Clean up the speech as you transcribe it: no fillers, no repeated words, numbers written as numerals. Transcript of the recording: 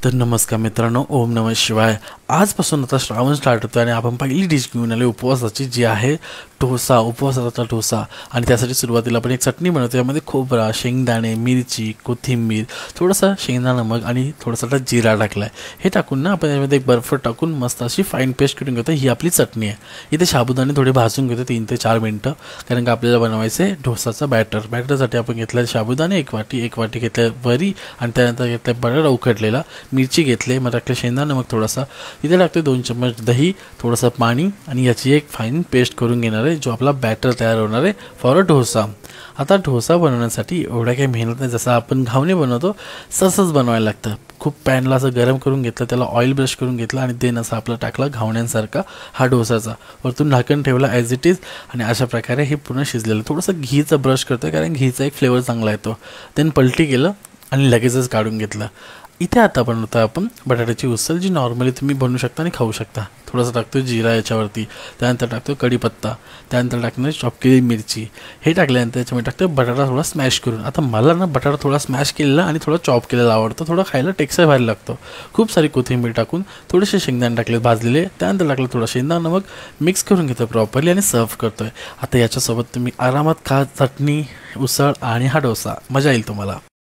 तर नमस्कार मित्रांनो, ओम नमः शिवाय। आजपासून आता श्रावण स्टार्ट होतो आणि आपण पहिली डिश घेऊन आले उपवासाची, जी आहे डोसा, उपवासाचा डोसा। आणि त्यासाठी सुरुवातीला आपण एक चटणी बनवतो। यामध्ये खोबरा, शेंगदाणे, मिरची, कोथिंबीर, थोडासा शेंगदाणा नमक आणि थोडासा जिरा टाकला आहे। हे टाकून ना आपण यामध्ये एक बर्फ टाकून मस्त अशी फाईन पेस्ट करून घेतो। ही आपली चटणी आहे। इथे साबुदाणे थोडे भाजून घेतो 3 ते 4 मिनटं, कारण का आपल्याला बनवायचं आहे डोसाचा बॅटर। बॅटरसाठी आपण घेतलं साबुदाणे एक वाटी घेतलं वरी, आणि त्यानंतर घेतलं बटाटा उकडलेला, मिरची घेतले, मग टाकले शेंगदाणा नमक थोडासा, इथे टाकते 2 चम्मच दही, थोडंसं पाणी, आणि याची एक फाईन पेस्ट करून घेणार आहे, जो आपला बॅटर तयार होणार आहे फॉर अ डोसा। आता डोसा बनवण्यासाठी एवढ्या काही मेहनत नाही, जसं आपण घावणे बनवतो तसंच बनवायला लागतं। खूप पॅनला असं गरम करून घेतलं, त्याला ऑइल ब्रश करून घेतलं, आणि देन असं आपलं टाकलं घावण्यांसारखा हा डोसाचा, वरतून ढाकण ठेवला ॲज इट इज, आणि अशा प्रकारे हे पूर्ण शिजलेलं। थोडंसं घीचं ब्रश करतो आहे, कारण घीचा एक फ्लेवर चांगला येतो। देन पलटी केलं आणि लगेचच काढून घेतलं। इथे आता बनवतो आपण बटाट्याची उसळ, जी नॉर्मली तुम्ही बनवू शकता आणि खाऊ शकता। थोडासा टाकतो जिरा याच्यावरती, त्यानंतर टाकतो कढीपत्ता, त्यानंतर टाकणार चॉप केलेली मिरची। हे टाकल्यानंतर याच्यामध्ये टाकतो बटाटा थोडा स्मॅश करून। आता मला ना बटाटा थोडा स्मॅश केलेला आणि थोडा चॉप केलेला आवडतो, थोडा खायला टेक्स्चर भारी लागतो। खूप सारी कोथिंबीर टाकून थोडेसे शेंगदाणे टाकले भाजलेले, त्यानंतर टाकलं थोडा शेंगदाणा नमक, मिक्स करून घेतो प्रॉपरली आणि सर्व करतो आहे। आता याच्यासोबत तुम्ही आरामात खा चटणी, उसळ आणि हा डोसा, मजा येईल तुम्हाला।